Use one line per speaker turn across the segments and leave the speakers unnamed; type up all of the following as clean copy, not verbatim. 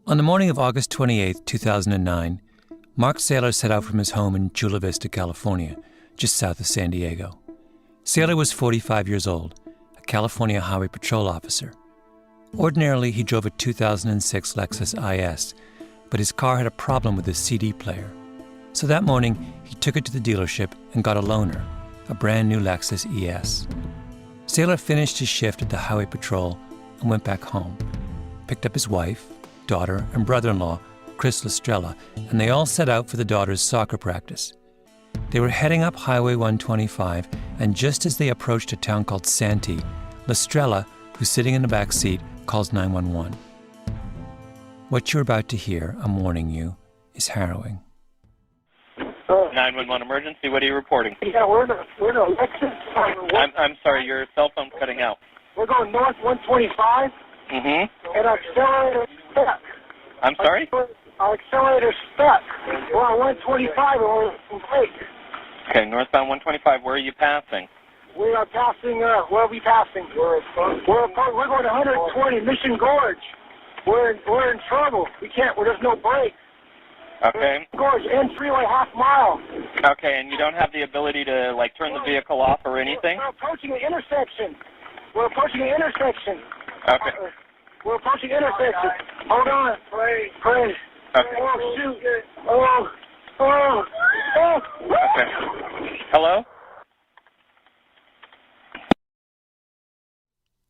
On the morning of August 28, 2009, Mark Saylor set out from his home in Chula Vista, California, just south of San Diego. Saylor was 45 years old, a California Highway Patrol officer. Ordinarily, he drove a 2006 Lexus IS, but his car had a problem with the CD player. So that morning, he took it to the dealership and got a loaner, a brand new Lexus ES. Saylor finished his shift at the Highway Patrol and went back home, picked up his wife, daughter, and brother-in-law, Chris Lestrella, and they all set out for the daughter's soccer practice. They were heading up Highway 125, and just as they approached a town called Santee, Lestrella, who's sitting in the back seat, calls 911. What you're about to hear, I'm warning you, is harrowing.
911 emergency, what are you reporting?
Yeah, we're in a Lexus.
I'm sorry, your cell phone's cutting out.
We're going north 125. And our accelerator stuck.
I'm sorry?
Our accelerator stuck. We're on 125 and we're in break.
Okay, northbound 125, where are you passing?
We are passing, where are we passing? We're going 120, Mission Gorge. We're in trouble. We can't, there's no break.
Okay.
Gorge, end freeway, half mile.
Okay, and you don't have the ability to, like, turn the vehicle off or anything?
We're approaching an intersection.
Okay.
We're approaching intersection. Hold on. Pray.
Okay.
Oh, shoot. Oh.
Okay. Hello?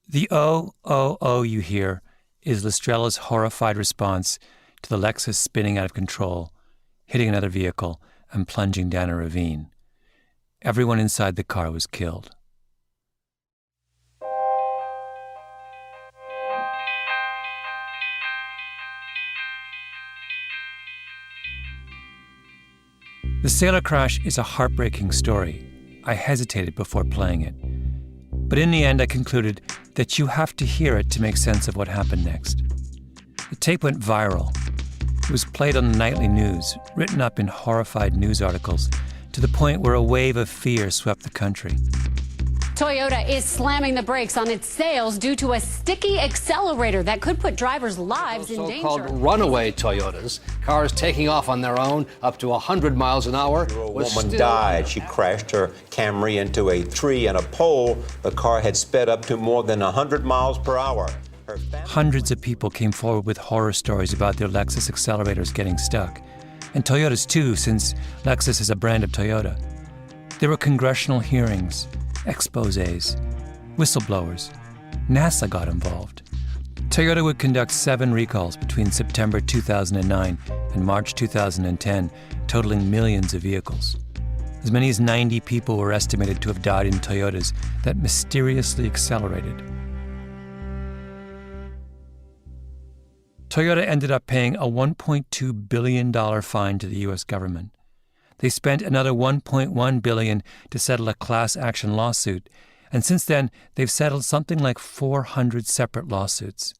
The oh you hear is Lestrella's horrified response to the Lexus spinning out of control, hitting another vehicle, and plunging down a ravine. Everyone inside the car was killed. The Saylor crash is a heartbreaking story. I hesitated before playing it. But in the end, I concluded that you have to hear it to make sense of what happened next. The tape went viral. It was played on the nightly news, written up in horrified news articles, to the point where a wave of fear swept the country.
Toyota is slamming the brakes on its sales due to a sticky accelerator that could put drivers' lives in danger.
So-called runaway Toyotas, cars taking off on their own up to 100 miles an hour.
A woman died. She crashed her Camry into a tree and a pole. The car had sped up to more than 100 miles per hour.
Hundreds of people came forward with horror stories about their Lexus accelerators getting stuck. And Toyotas too, since Lexus is a brand of Toyota. There were congressional hearings, exposés, whistleblowers. NASA got involved. Toyota would conduct 7 recalls between September 2009 and March 2010, totaling millions of vehicles. As many as 90 people were estimated to have died in Toyotas that mysteriously accelerated. Toyota ended up paying a $1.2 billion fine to the U.S. government. They spent another $1.1 billion to settle a class action lawsuit, and since then, they've settled something like 400 separate lawsuits.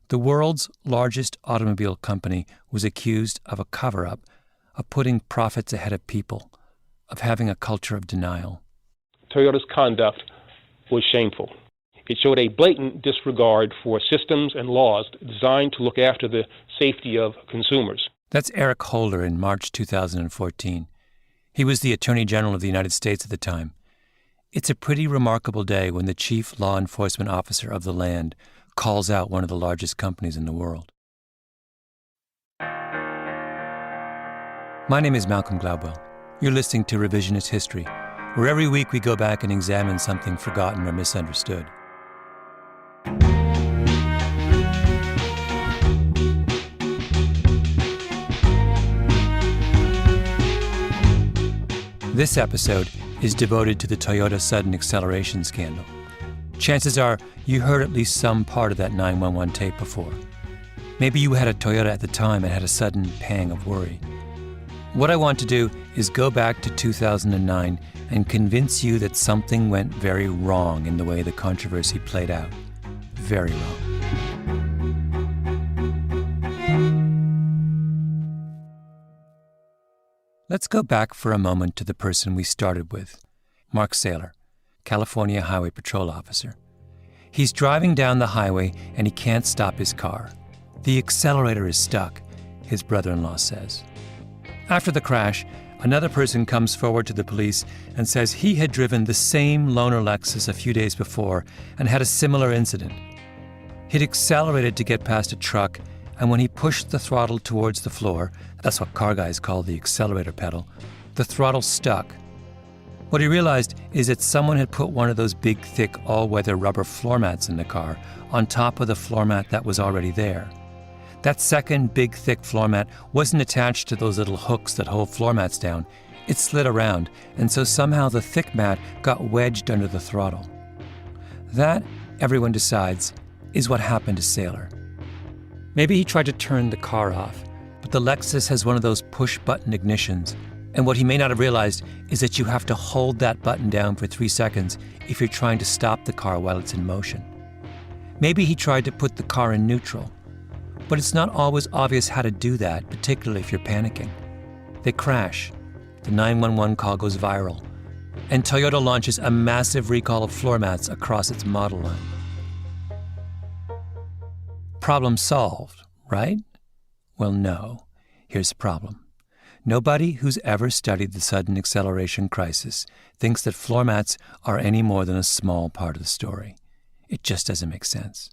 The world's largest automobile company was accused of a cover-up, of putting profits ahead of people, of having a culture of denial.
Toyota's conduct was shameful. It showed a blatant disregard for systems and laws designed to look after the safety of consumers.
That's Eric Holder in March 2014. He was the Attorney General of the United States at the time. It's a pretty remarkable day when the chief law enforcement officer of the land calls out one of the largest companies in the world. My name is Malcolm Gladwell. You're listening to Revisionist History, where every week we go back and examine something forgotten or misunderstood. This episode is devoted to the Toyota sudden acceleration scandal. Chances are you heard at least some part of that 911 tape before. Maybe you had a Toyota at the time and had a sudden pang of worry. What I want to do is go back to 2009 and convince you that something went very wrong in the way the controversy played out. Very wrong. Let's go back for a moment to the person we started with, Mark Saylor, California Highway Patrol officer. He's driving down the highway and he can't stop his car. The accelerator is stuck, his brother-in-law says. After the crash, another person comes forward to the police and says he had driven the same loaner Lexus a few days before and had a similar incident. He'd accelerated to get past a truck, and when he pushed the throttle towards the floor, that's what car guys call the accelerator pedal, the throttle stuck. What he realized is that someone had put one of those big, thick, all-weather rubber floor mats in the car on top of the floor mat that was already there. That second big, thick floor mat wasn't attached to those little hooks that hold floor mats down. It slid around, and so somehow the thick mat got wedged under the throttle. That, everyone decides, is what happened to Saylor. Maybe he tried to turn the car off, but the Lexus has one of those push-button ignitions, and what he may not have realized is that you have to hold that button down for 3 seconds if you're trying to stop the car while it's in motion. Maybe he tried to put the car in neutral, but it's not always obvious how to do that, particularly if you're panicking. They crash. The 911 call goes viral, and Toyota launches a massive recall of floor mats across its model line. Problem solved, right? Well, no. Here's the problem. Nobody who's ever studied the sudden acceleration crisis thinks that floor mats are any more than a small part of the story. It just doesn't make sense.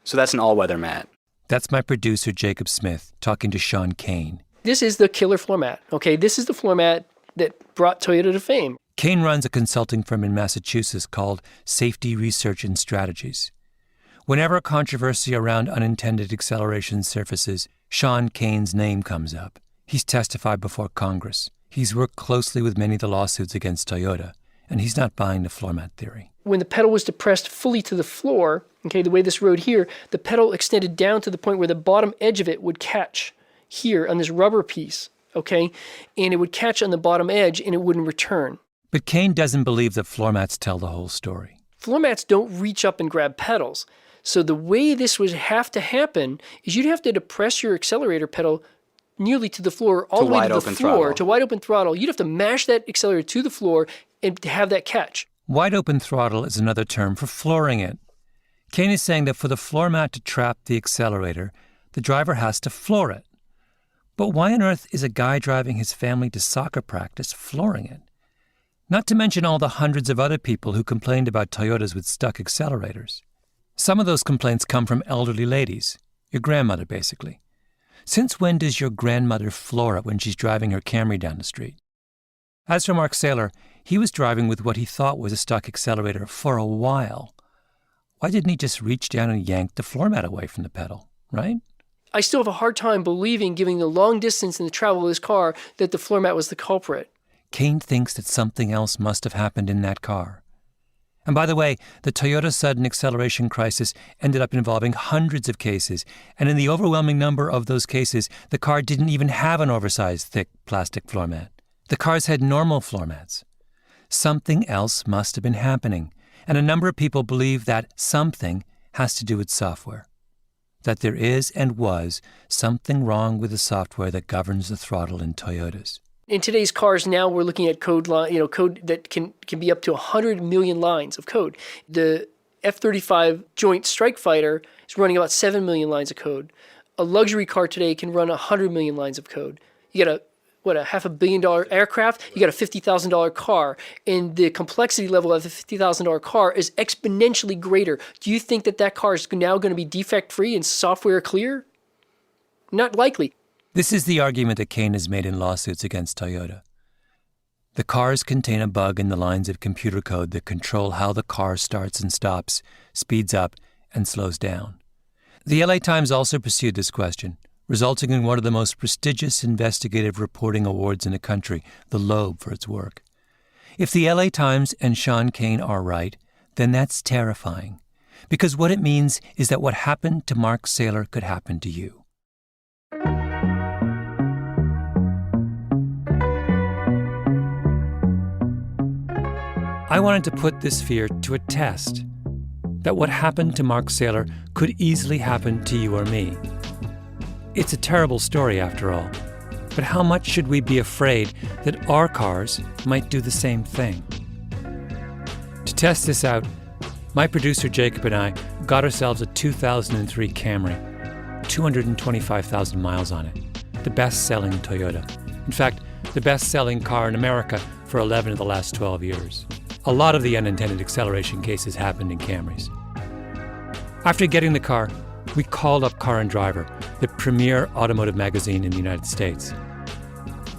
So that's an all-weather mat.
That's my producer, Jacob Smith, talking to Sean Kane.
This is the killer floor mat, okay? This is the floor mat that brought Toyota to fame.
Kane runs a consulting firm in Massachusetts called Safety Research and Strategies. Whenever a controversy around unintended acceleration surfaces, Sean Kane's name comes up. He's testified before Congress. He's worked closely with many of the lawsuits against Toyota, and he's not buying the floor mat theory.
When the pedal was depressed fully to the floor, okay, the way this rode here, the pedal extended down to the point where the bottom edge of it would catch here on this rubber piece, okay? And it would catch on the bottom edge and it wouldn't return.
But Kane doesn't believe that floor mats tell the whole story.
Floor mats don't reach up and grab pedals. So the way this would have to happen is you'd have to depress your accelerator pedal nearly to the floor, all the way to the floor, to wide open throttle. You'd have to mash that accelerator to the floor and have that catch.
Wide open throttle is another term for flooring it. Kane is saying that for the floor mat to trap the accelerator, the driver has to floor it. But why on earth is a guy driving his family to soccer practice flooring it? Not to mention all the hundreds of other people who complained about Toyotas with stuck accelerators. Some of those complaints come from elderly ladies, your grandmother basically. Since when does your grandmother floor it when she's driving her Camry down the street? As for Mark Saylor, he was driving with what he thought was a stuck accelerator for a while. Why didn't he just reach down and yank the floor mat away from the pedal, right?
I still have a hard time believing, given the long distance and the travel of this car, that the floor mat was the culprit.
Kane thinks that something else must have happened in that car. And by the way, the Toyota sudden acceleration crisis ended up involving hundreds of cases, and in the overwhelming number of those cases, the car didn't even have an oversized, thick plastic floor mat. The cars had normal floor mats. Something else must have been happening, and a number of people believe that something has to do with software. That there is and was something wrong with the software that governs the throttle in Toyotas.
In today's cars now, we're looking at code that can be up to 100 million lines of code. The F-35 Joint Strike Fighter is running about 7 million lines of code. A luxury car today can run 100 million lines of code. You got a $500 million aircraft, you got a $50,000 car, and the complexity level of the $50,000 car is exponentially greater. Do you think that car is now going to be defect-free and software clear? Not likely.
This is the argument that Kane has made in lawsuits against Toyota. The cars contain a bug in the lines of computer code that control how the car starts and stops, speeds up, and slows down. The LA Times also pursued this question, resulting in one of the most prestigious investigative reporting awards in the country, the Loeb, for its work. If the LA Times and Sean Kane are right, then that's terrifying, because what it means is that what happened to Mark Saylor could happen to you. I wanted to put this fear to a test, that what happened to Mark Saylor could easily happen to you or me. It's a terrible story, after all, but how much should we be afraid that our cars might do the same thing? To test this out, my producer Jacob and I got ourselves a 2003 Camry. 225,000 miles on it, the best-selling Toyota. In fact, the best-selling car in America for 11 of the last 12 years. A lot of the unintended acceleration cases happened in Camrys. After getting the car, we called up Car and Driver, the premier automotive magazine in the United States.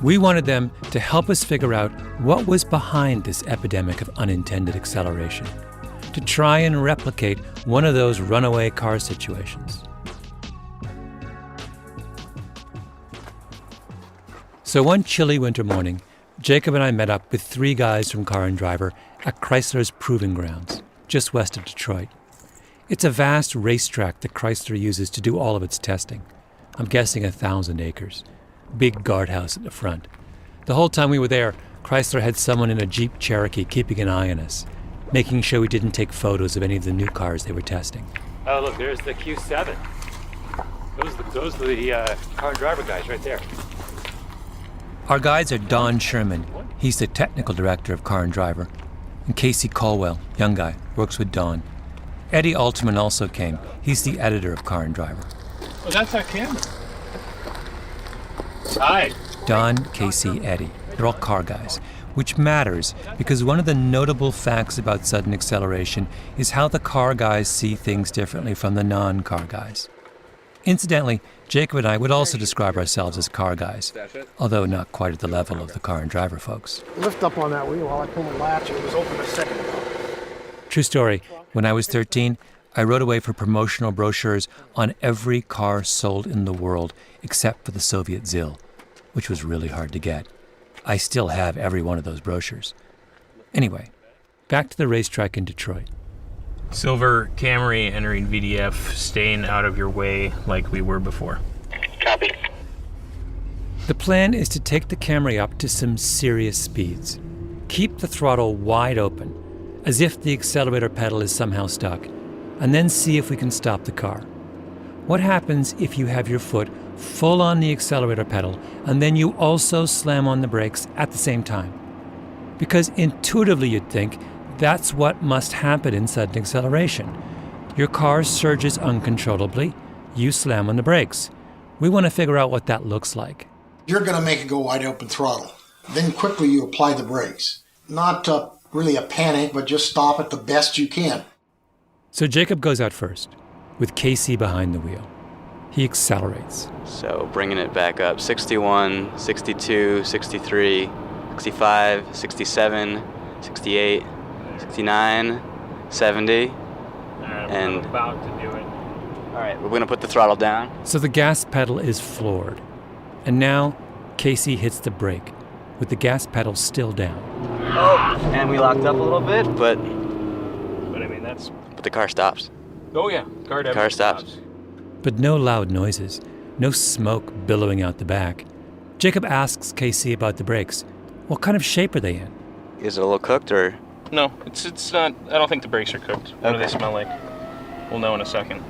We wanted them to help us figure out what was behind this epidemic of unintended acceleration, to try and replicate one of those runaway car situations. So one chilly winter morning, Jacob and I met up with 3 guys from Car and Driver at Chrysler's Proving Grounds, just west of Detroit. It's a vast racetrack that Chrysler uses to do all of its testing. I'm guessing 1,000 acres. Big guardhouse at the front. The whole time we were there, Chrysler had someone in a Jeep Cherokee keeping an eye on us, making sure we didn't take photos of any of the new cars they were testing.
Oh, look, there's the Q7. Those are the Car and Driver guys right there.
Our guides are Don Sherman. He's the technical director of Car and Driver. And Casey Colwell, young guy, works with Don. Eddie Alterman also came. He's the editor of Car and Driver.
Oh, that's our camera. Hi.
Don, Casey, Eddie. They're all car guys, which matters because one of the notable facts about sudden acceleration is how the car guys see things differently from the non-car guys. Incidentally, Jacob and I would also describe ourselves as car guys, although not quite at the level of the Car and Driver folks.
Lift up on that wheel while I pull the latch. It was open a second ago.
True story. When I was 13, I wrote away for promotional brochures on every car sold in the world except for the Soviet ZIL, which was really hard to get. I still have every one of those brochures. Anyway, back to the racetrack in Detroit.
Silver Camry entering VDF, staying out of your way like we were before.
Copy.
The plan is to take the Camry up to some serious speeds. Keep the throttle wide open, as if the accelerator pedal is somehow stuck, and then see if we can stop the car. What happens if you have your foot full on the accelerator pedal and then you also slam on the brakes at the same time? Because intuitively you'd think that's what must happen in sudden acceleration. Your car surges uncontrollably, you slam on the brakes. We want to figure out what that looks like.
You're going to make it go wide open throttle. Then quickly you apply the brakes. Not really a panic, but just stop it the best you can.
So Jacob goes out first, with Casey behind the wheel. He accelerates.
So bringing it back up, 61, 62, 63, 65, 67, 68, 69, 70, and
we're about to do it.
All right, we're going to put the throttle down.
So the gas pedal is floored. And now Casey hits the brake, with the gas pedal still down.
Oh, and we locked up a little bit, but
I mean, that's...
But the car stops.
Oh, yeah.
Car stops.
But no loud noises, no smoke billowing out the back. Jacob asks Casey about the brakes. What kind of shape are they in?
Is it a little cooked or?
No, it's not. I don't think the brakes are cooked. What do they smell like? We'll know in a second.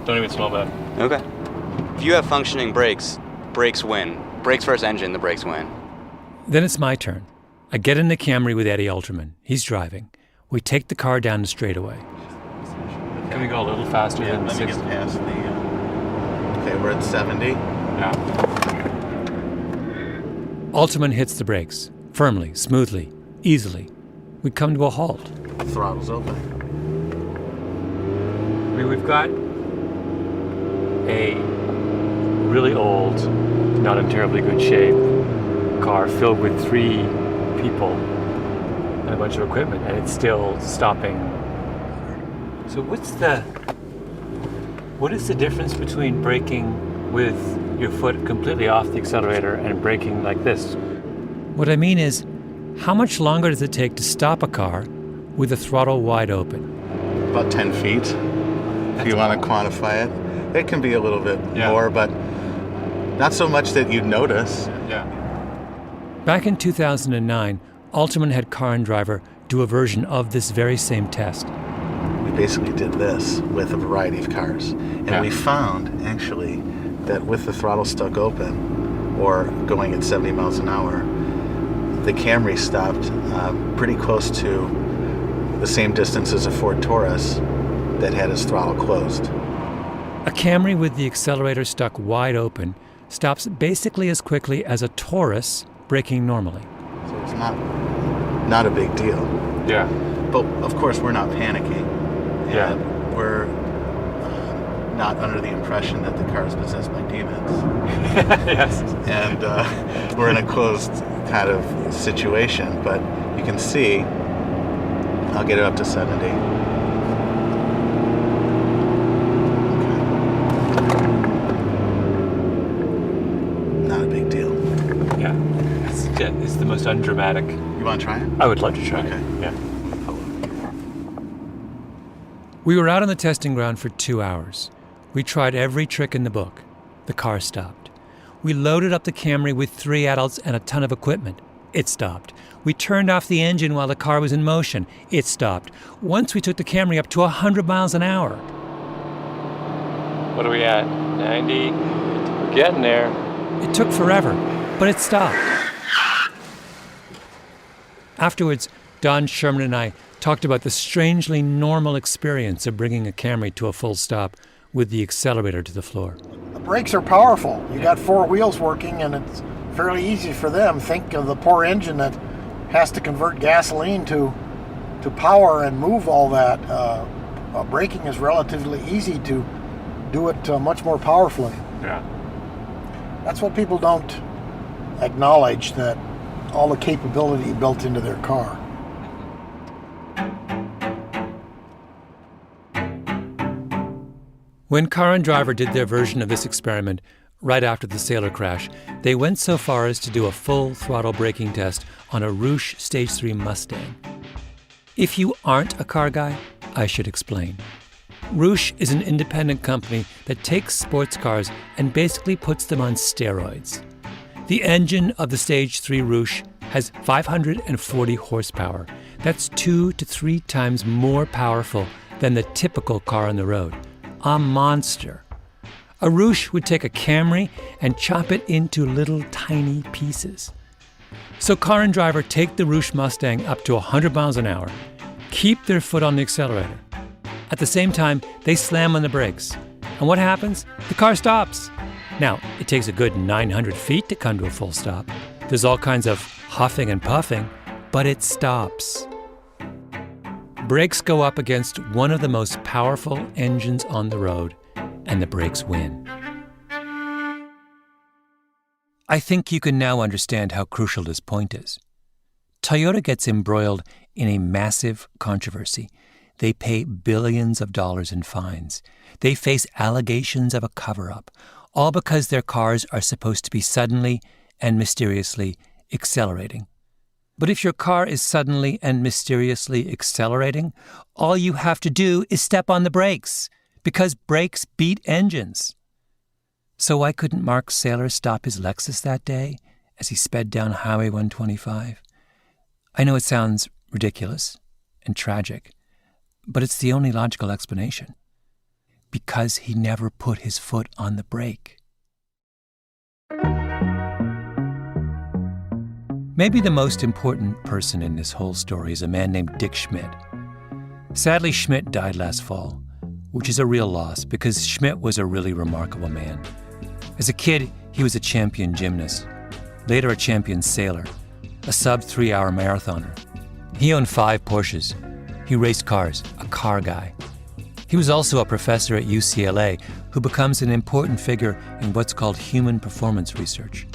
Don't even smell bad.
Okay. If you have functioning brakes, brakes win. Brakes first engine, the brakes win.
Then it's my turn. I get in the Camry with Eddie Alterman. He's driving. We take the car down the straightaway.
Can we go a little faster than 60?
Let me get past the... Okay, we're at 70.
Yeah.
Alterman hits the brakes, firmly, smoothly, easily. We come to a halt.
The throttle's open.
I mean, we've got a really old, not in terribly good shape car filled with 3 people and a bunch of equipment, and it's still stopping. So what is the difference between braking with your foot completely off the accelerator and braking like this?
What I mean is, how much longer does it take to stop a car with the throttle wide open?
About 10 feet, if you want to quantify it. It can be a little bit more, but not so much that you'd notice.
Yeah.
Back in 2009, Alterman had Car and Driver do a version of this very same test.
We basically did this with a variety of cars. And we found, actually, that with the throttle stuck open, or going at 70 miles an hour, the Camry stopped pretty close to the same distance as a Ford Taurus that had its throttle closed.
A Camry with the accelerator stuck wide open stops basically as quickly as a Taurus braking normally.
So it's not a big deal.
Yeah.
But of course we're not panicking. And
Yeah.
we're not under the impression that the car is possessed by demons.
Yes.
And we're in a closed kind of situation. But you can see, I'll get it up to 70. Not a big deal.
Yeah. It's the most undramatic.
You want to try it?
I would love to try
Okay.
it. Yeah.
We were out on the testing ground for 2 hours. We tried every trick in the book. The car stopped. We loaded up the Camry with 3 adults and a ton of equipment. It stopped. We turned off the engine while the car was in motion. It stopped. Once we took the Camry up to 100 miles an hour.
What are we at? 90? We're getting there.
It took forever, but it stopped. Afterwards, Don Sherman and I talked about the strangely normal experience of bringing a Camry to a full stop with the accelerator to the floor.
The brakes are powerful. You got 4 wheels working, and it's fairly easy for them. Think of the poor engine that has to convert gasoline to power and move all that. Braking is relatively easy to do it much more powerfully.
Yeah.
That's what people don't acknowledge, that all the capability built into their car.
When Car and Driver did their version of this experiment right after the Sailor crash, they went so far as to do a full throttle braking test on a Roush Stage 3 Mustang. If you aren't a car guy, I should explain. Roush is an independent company that takes sports cars and basically puts them on steroids. The engine of the Stage 3 Roush has 540 horsepower. That's 2 to 3 times more powerful than the typical car on the road. A monster. A Roush would take a Camry and chop it into little tiny pieces. So Car and Driver take the Roush Mustang up to 100 miles an hour, keep their foot on the accelerator. At the same time, they slam on the brakes. And what happens? The car stops. Now, it takes a good 900 feet to come to a full stop. There's all kinds of huffing and puffing, but it stops. Brakes go up against one of the most powerful engines on the road, and the brakes win. I think you can now understand how crucial this point is. Toyota gets embroiled in a massive controversy. They pay billions of dollars in fines. They face allegations of a cover-up, all because their cars are supposed to be suddenly and mysteriously accelerating. But if your car is suddenly and mysteriously accelerating, all you have to do is step on the brakes, because brakes beat engines. So why couldn't Mark Saylor stop his Lexus that day as he sped down Highway 125? I know it sounds ridiculous and tragic, but it's the only logical explanation. Because he never put his foot on the brake. Maybe the most important person in this whole story is a man named Dick Schmidt. Sadly, Schmidt died last fall, which is a real loss because Schmidt was a really remarkable man. As a kid, he was a champion gymnast, later a champion sailor, a sub-3-hour marathoner. He owned 5 Porsches. He raced cars, a car guy. He was also a professor at UCLA who becomes an important figure in what's called human performance research.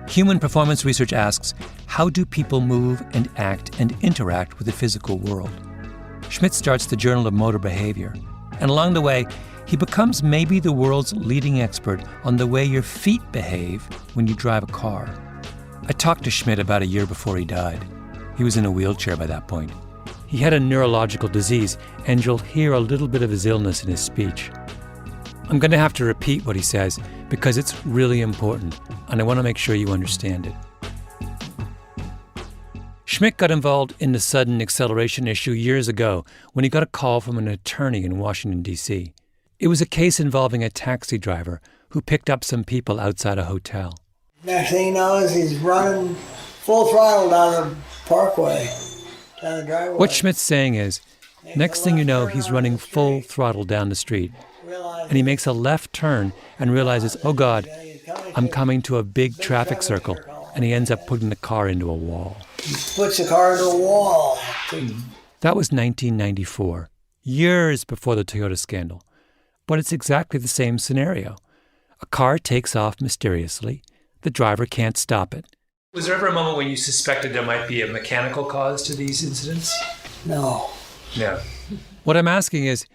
Human performance research asks, how do people move and act and interact with the physical world? Schmidt starts the Journal of Motor Behavior, and along the way, he becomes maybe the world's leading expert on the way your feet behave when you drive a car. I talked to Schmidt about a year before he died. He was in a wheelchair by that point. He had a neurological disease, and you'll hear a little bit of his illness in his speech. I'm going to have to repeat what he says because it's really important, and I want to make sure you understand it. Schmidt got involved in the sudden acceleration issue years ago when he got a call from an attorney in Washington, D.C. It was a case involving a taxi driver who picked up some people outside a hotel.
Next thing he knows, he's running full throttle down the parkway, down the driveway.
What Schmidt's saying is, next thing you know, he's running full throttle down the street. and he makes a left turn and realizes, oh God, I'm coming to a big traffic circle, and he ends up putting the car into a wall.
He puts the car into a wall.
That was 1994, years before the Toyota scandal. But it's exactly the same scenario. A car takes off mysteriously. The driver can't stop it. Was there ever a moment when you suspected there might be a mechanical cause to these incidents?
No.
No. What I'm asking is,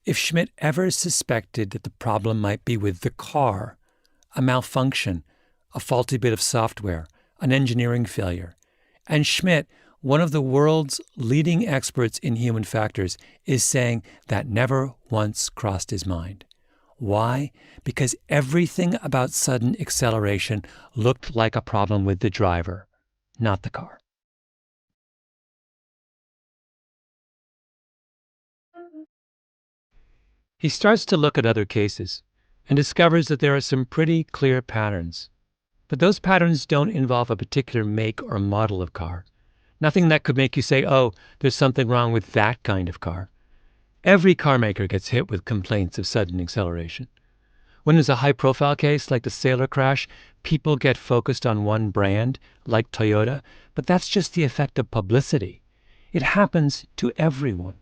if Schmidt ever suspected that the problem might be with the car, a malfunction, a faulty bit of software, an engineering failure, and Schmidt, one of the world's leading experts in human factors, is saying that never once crossed his mind. Why? Because everything about sudden acceleration looked like a problem with the driver, not the car. He starts to look at other cases and discovers that there are some pretty clear patterns. But those patterns don't involve a particular make or model of car. Nothing that could make you say, oh, there's something wrong with that kind of car. Every car maker gets hit with complaints of sudden acceleration. When there's a high-profile case like the Sailor crash, people get focused on one brand, like Toyota, but that's just the effect of publicity. It happens to everyone.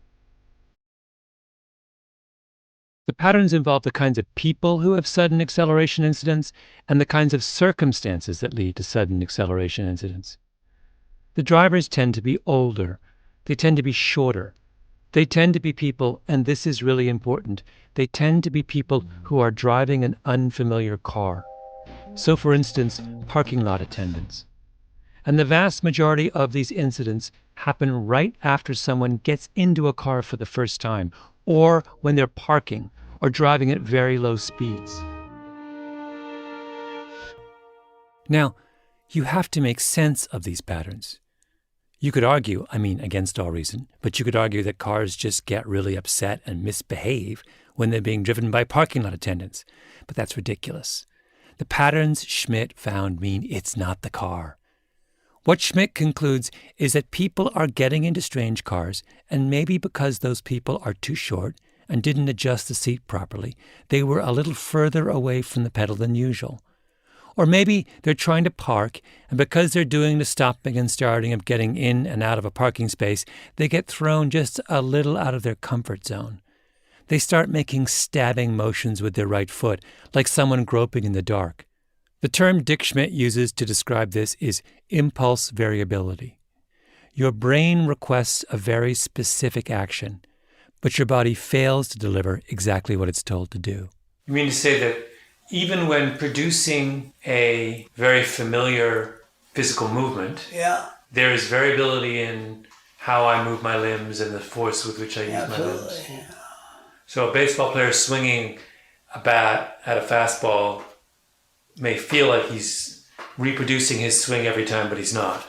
The patterns involve the kinds of people who have sudden acceleration incidents and the kinds of circumstances that lead to sudden acceleration incidents. The drivers tend to be older. They tend to be shorter. They tend to be people, and this is really important, they tend to be people who are driving an unfamiliar car. So, for instance, parking lot attendants. And the vast majority of these incidents happen right after someone gets into a car for the first time, or when they're parking or driving at very low speeds. Now, you have to make sense of these patterns. You could argue, against all reason, but you could argue that cars just get really upset and misbehave when they're being driven by parking lot attendants. But that's ridiculous. The patterns Schmidt found mean it's not the car. What Schmidt concludes is that people are getting into strange cars, and maybe because those people are too short and didn't adjust the seat properly, they were a little further away from the pedal than usual. Or maybe they're trying to park, and because they're doing the stopping and starting of getting in and out of a parking space, they get thrown just a little out of their comfort zone. They start making stabbing motions with their right foot, like someone groping in the dark. The term Dick Schmidt uses to describe this is impulse variability. Your brain requests a very specific action, but your body fails to deliver exactly what it's told to do. You mean to say that even when producing a very familiar physical movement, there is variability in how I move my limbs and the force with which I use my limbs? Yeah. So a baseball player swinging a bat at a fastball may feel like he's reproducing his swing every time, but he's not.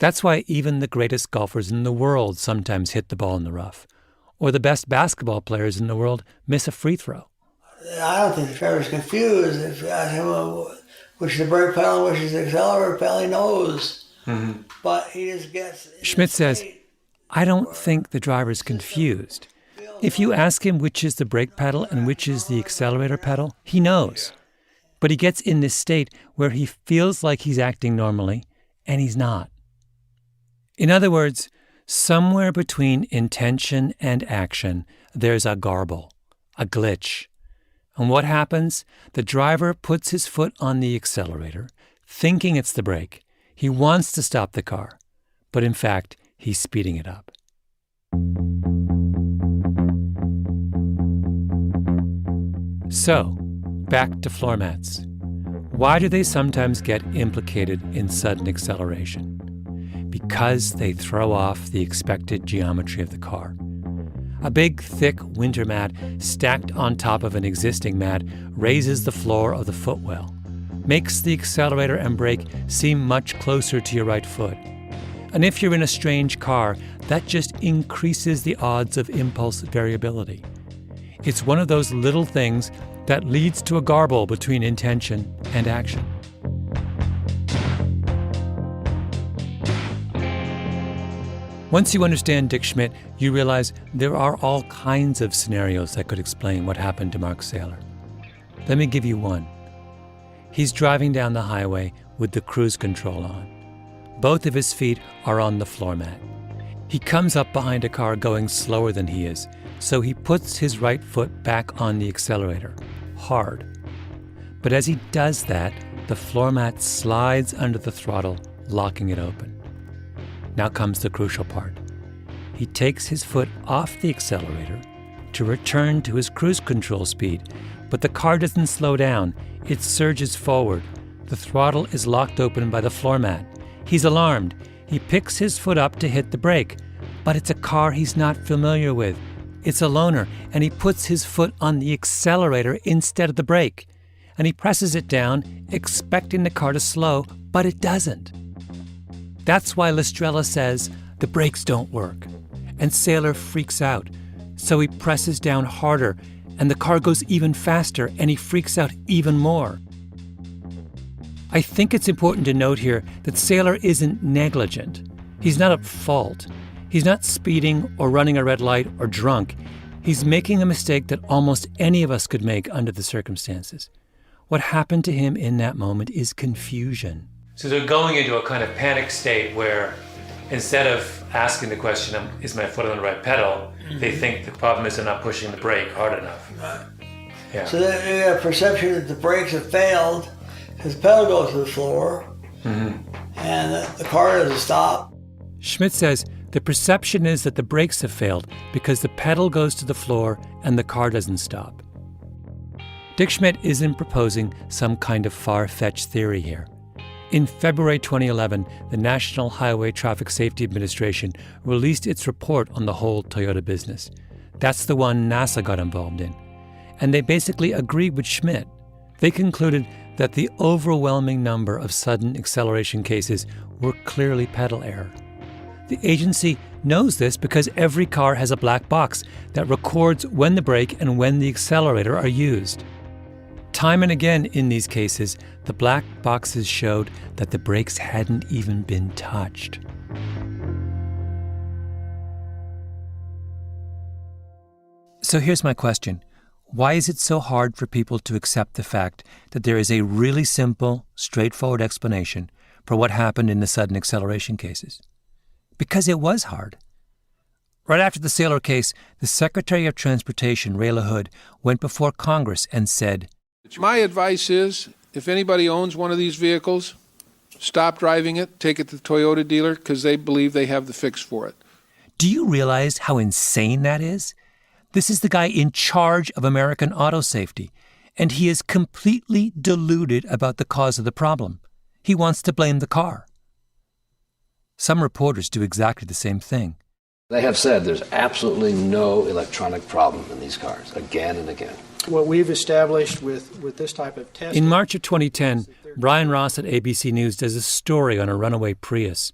That's why even the greatest golfers in the world sometimes hit the ball in the rough, or the best basketball players in the world miss a free throw.
I don't think the driver's confused. If you ask him which is the brake pedal and which is the accelerator pedal, he knows. Mm-hmm. But he just gets...
Schmidt says, I don't think the driver's confused. If you ask him which is the brake pedal and which is the accelerator pedal, he knows. But he gets in this state where he feels like he's acting normally, and he's not. In other words, somewhere between intention and action, there's a garble, a glitch. And what happens? The driver puts his foot on the accelerator, thinking it's the brake. He wants to stop the car, but in fact, he's speeding it up. So, back to floor mats. Why do they sometimes get implicated in sudden acceleration? Because they throw off the expected geometry of the car. A big, thick winter mat stacked on top of an existing mat raises the floor of the footwell, makes the accelerator and brake seem much closer to your right foot. And if you're in a strange car, that just increases the odds of impulse variability. It's one of those little things that leads to a garble between intention and action. Once you understand Dick Schmidt, you realize there are all kinds of scenarios that could explain what happened to Mark Saylor. Let me give you one. He's driving down the highway with the cruise control on. Both of his feet are on the floor mat. He comes up behind a car going slower than he is, so he puts his right foot back on the accelerator, hard. But as he does that, the floor mat slides under the throttle, locking it open. Now comes the crucial part. He takes his foot off the accelerator to return to his cruise control speed, but the car doesn't slow down. It surges forward. The throttle is locked open by the floor mat. He's alarmed. He picks his foot up to hit the brake, but it's a car he's not familiar with. It's a loaner, and he puts his foot on the accelerator instead of the brake. And he presses it down, expecting the car to slow, but it doesn't. That's why Lestrella says the brakes don't work. And Saylor freaks out. So he presses down harder, and the car goes even faster, and he freaks out even more. I think it's important to note here that Saylor isn't negligent. He's not at fault. He's not speeding or running a red light or drunk. He's making a mistake that almost any of us could make under the circumstances. What happened to him in that moment is confusion. So they're going into a kind of panic state where instead of asking the question, is my foot on the right pedal, they think the problem is they're not pushing the brake hard enough. Yeah.
So then you have a perception that the brakes have failed, his pedal goes to the floor, and the car doesn't stop.
Schmidt says the perception is that the brakes have failed because the pedal goes to the floor and the car doesn't stop. Dick Schmidt isn't proposing some kind of far-fetched theory here. In February 2011, the National Highway Traffic Safety Administration released its report on the whole Toyota business. That's the one NASA got involved in. And they basically agreed with Schmidt. They concluded that the overwhelming number of sudden acceleration cases were clearly pedal error. The agency knows this because every car has a black box that records when the brake and when the accelerator are used. Time and again in these cases, the black boxes showed that the brakes hadn't even been touched. So here's my question. Why is it so hard for people to accept the fact that there is a really simple, straightforward explanation for what happened in the sudden acceleration cases? Because it was hard. Right after the Saylor case, the Secretary of Transportation, Ray LaHood, went before Congress and said,
"My advice is, if anybody owns one of these vehicles, stop driving it, take it to the Toyota dealer because they believe they have the fix for it."
Do you realize how insane that is? This is the guy in charge of American auto safety, and he is completely deluded about the cause of the problem. He wants to blame the car. Some reporters do exactly the same thing.
They have said there's absolutely no electronic problem in these cars, again and again.
What we've established with this type of testing...
In March of 2010, Brian Ross at ABC News does a story on a runaway Prius.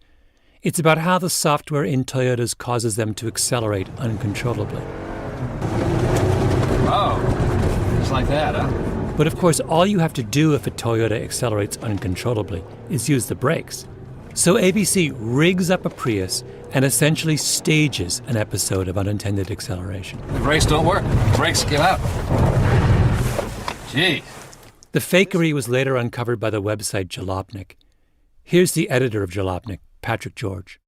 It's about how the software in Toyotas causes them to accelerate uncontrollably.
Oh, just like that, huh?
But of course, all you have to do if a Toyota accelerates uncontrollably is use the brakes. So ABC rigs up a Prius and essentially stages an episode of unintended acceleration.
The brakes don't work. The brakes give out. Gee.
The fakery was later uncovered by the website Jalopnik. Here's the editor of Jalopnik, Patrick George.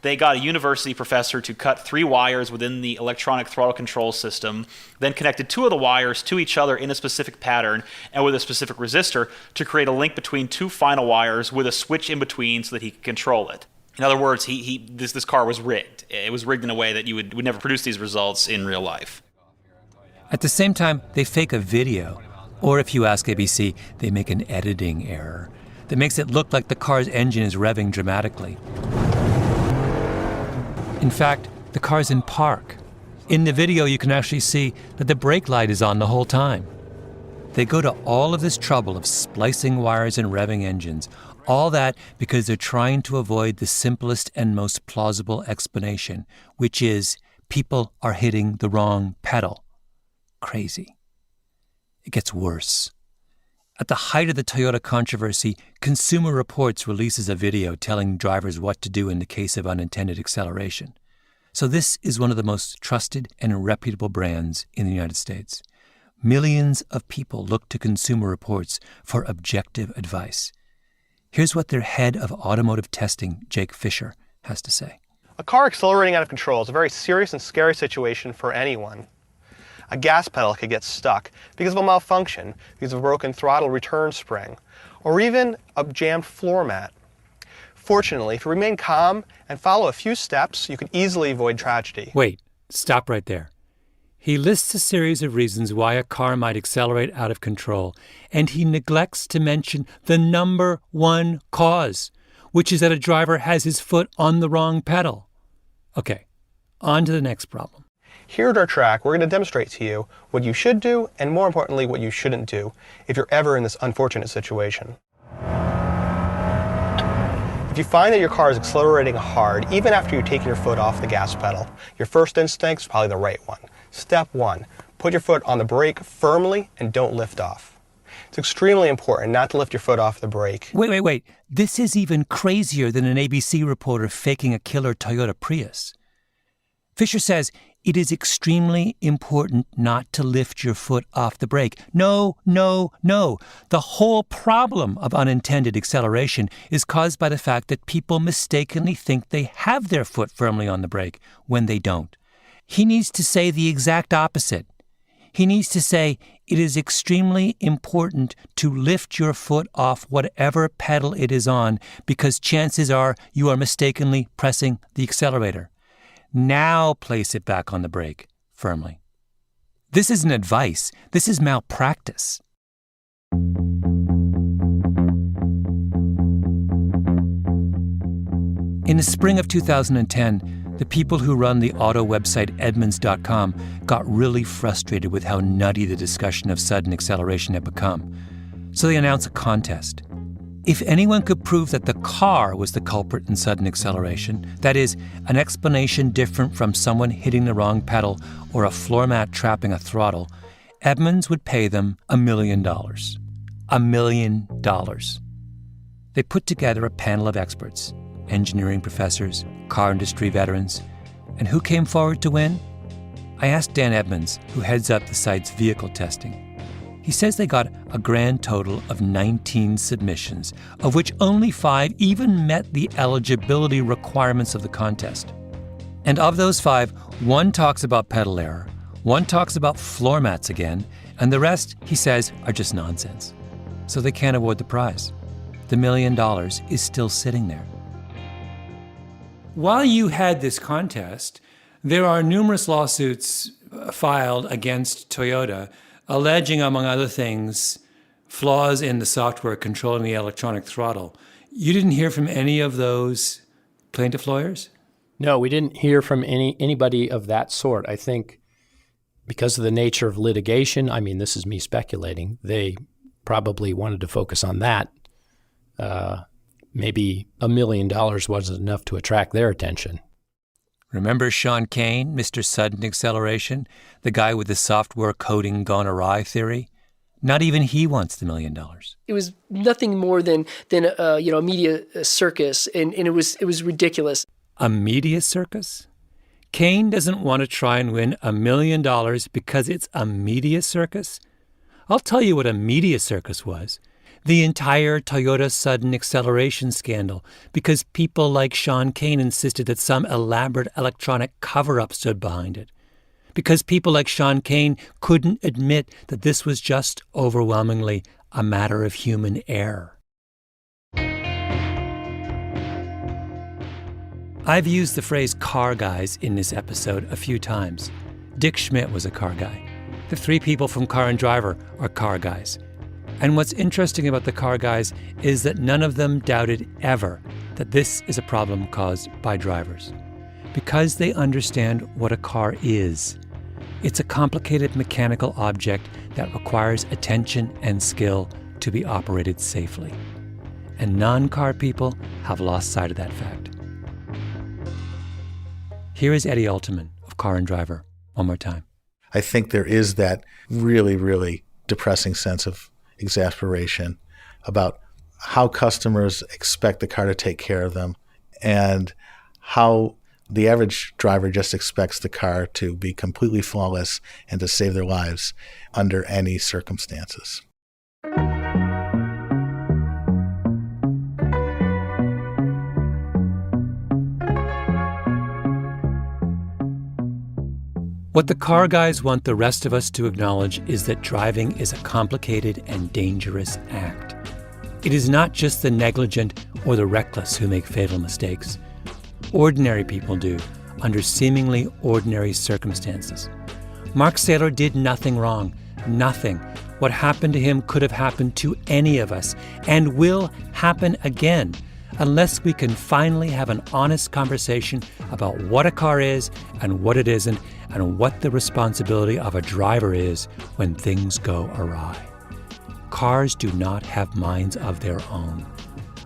They got a university professor to cut 3 wires within the electronic throttle control system, then connected 2 of the wires to each other in a specific pattern and with a specific resistor to create a link between 2 final wires with a switch in between so that he could control it. In other words, this car was rigged. It was rigged in a way that you would never produce these results in real life.
At the same time, they fake a video. Or if you ask ABC, they make an editing error that makes it look like the car's engine is revving dramatically. In fact, the car's in park. In the video, you can actually see that the brake light is on the whole time. They go to all of this trouble of splicing wires and revving engines, all that because they're trying to avoid the simplest and most plausible explanation, which is people are hitting the wrong pedal. Crazy. It gets worse. At the height of the Toyota controversy, Consumer Reports releases a video telling drivers what to do in the case of unintended acceleration. So this is one of the most trusted and reputable brands in the United States. Millions of people look to Consumer Reports for objective advice. Here's what their head of automotive testing, Jake Fisher, has to say.
A car accelerating out of control is a very serious and scary situation for anyone. A gas pedal could get stuck because of a malfunction, because of a broken throttle return spring, or even a jammed floor mat. Fortunately, if you remain calm and follow a few steps, you can easily avoid tragedy.
Wait, stop right there. He lists a series of reasons why a car might accelerate out of control, and he neglects to mention the number one cause, which is that a driver has his foot on the wrong pedal. Okay, on to the next problem.
Here at our track, we're going to demonstrate to you what you should do, and more importantly, what you shouldn't do if you're ever in this unfortunate situation. If you find that your car is accelerating hard, even after you've taken your foot off the gas pedal, your first instinct is probably the right one. Step 1, put your foot on the brake firmly and don't lift off. It's extremely important not to lift your foot off the brake.
Wait. This is even crazier than an ABC reporter faking a killer Toyota Prius. Fisher says it is extremely important not to lift your foot off the brake. No. The whole problem of unintended acceleration is caused by the fact that people mistakenly think they have their foot firmly on the brake when they don't. He needs to say the exact opposite. He needs to say it is extremely important to lift your foot off whatever pedal it is on because chances are you are mistakenly pressing the accelerator. Now place it back on the brake firmly. This isn't advice. This is malpractice. In the spring of 2010, the people who run the auto website Edmunds.com got really frustrated with how nutty the discussion of sudden acceleration had become. So they announced a contest. If anyone could prove that the car was the culprit in sudden acceleration, that is, an explanation different from someone hitting the wrong pedal or a floor mat trapping a throttle, Edmunds would pay them $1 million. $1 million. They put together a panel of experts, engineering professors, car industry veterans. And who came forward to win? I asked Dan Edmunds, who heads up the site's vehicle testing. He says they got a grand total of 19 submissions, of which only 5 even met the eligibility requirements of the contest. And of those 5, 1 talks about pedal error, 1 talks about floor mats again, and the rest, he says, are just nonsense. So they can't award the prize. The $1 million is still sitting there. While you had this contest, there are numerous lawsuits filed against Toyota alleging, among other things, flaws in the software controlling the electronic throttle. You didn't hear from any of those plaintiff lawyers?
No, we didn't hear from anybody of that sort. I think because of the nature of litigation, I mean, this is me speculating, they probably wanted to focus on that. Maybe $1 million wasn't enough to attract their attention.
Remember Sean Kane, Mr. Sudden Acceleration, the guy with the software coding gone awry theory? Not even he wants the $1 million.
It was nothing more than a media circus, and it was ridiculous.
A media circus? Kane doesn't want to try and win $1 million because it's a media circus? I'll tell you what a media circus was. The entire Toyota sudden acceleration scandal, because people like Sean Kane insisted that some elaborate electronic cover-up stood behind it. Because people like Sean Kane couldn't admit that this was just overwhelmingly a matter of human error. I've used the phrase car guys in this episode a few times. Dick Schmidt was a car guy. The 3 people from Car and Driver are car guys. And what's interesting about the car guys is that none of them doubted ever that this is a problem caused by drivers. Because they understand what a car is. It's a complicated mechanical object that requires attention and skill to be operated safely. And non-car people have lost sight of that fact. Here is Eddie Alterman of Car and Driver, one more time.
I think there is that really, really depressing sense of exasperation about how customers expect the car to take care of them and how the average driver just expects the car to be completely flawless and to save their lives under any circumstances.
What the car guys want the rest of us to acknowledge is that driving is a complicated and dangerous act. It is not just the negligent or the reckless who make fatal mistakes. Ordinary people do, under seemingly ordinary circumstances. Mark Saylor did nothing wrong. Nothing. What happened to him could have happened to any of us, and will happen again, unless we can finally have an honest conversation about what a car is and what it isn't, and what the responsibility of a driver is when things go awry. Cars do not have minds of their own.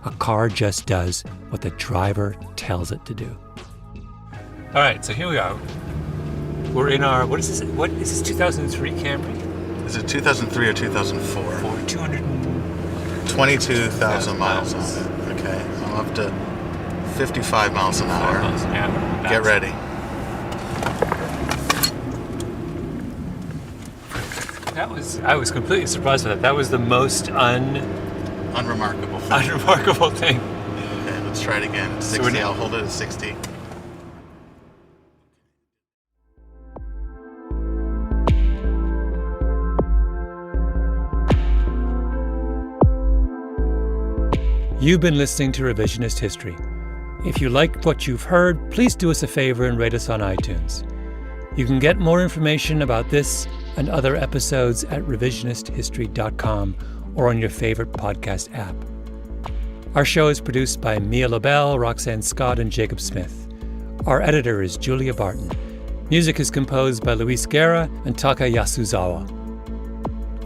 A car just does what the driver tells it to do.
All right, so here we are. We're in our, what is this? What is this, 2003 Camry?
Is it 2003 or 2004?
For
222,000 miles on it. Okay, I'm up to 55 miles an hour. Get ready.
I was completely surprised by that. That was the most
unremarkable
thing.
Okay, let's try it again. 60, I'll hold it at 60.
You've been listening to Revisionist History. If you liked what you've heard, please do us a favor and rate us on iTunes. You can get more information about this and other episodes at revisionisthistory.com or on your favorite podcast app. Our show is produced by Mia Lobel, Roxanne Scott, and Jacob Smith. Our editor is Julia Barton. Music is composed by Luis Guerra and Taka Yasuzawa.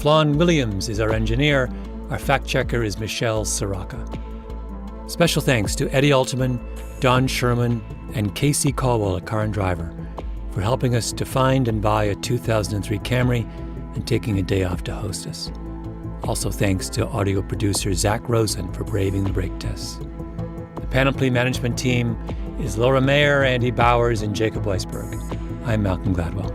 Flawn Williams is our engineer. Our fact-checker is Michelle Soraka. Special thanks to Eddie Alterman, Don Sherman, and Casey Caldwell at Car and Driver for helping us to find and buy a 2003 Camry and taking a day off to host us. Also thanks to audio producer Zach Rosen for braving the brake tests. The Panoply management team is Laura Mayer, Andy Bowers, and Jacob Weisberg. I'm Malcolm Gladwell.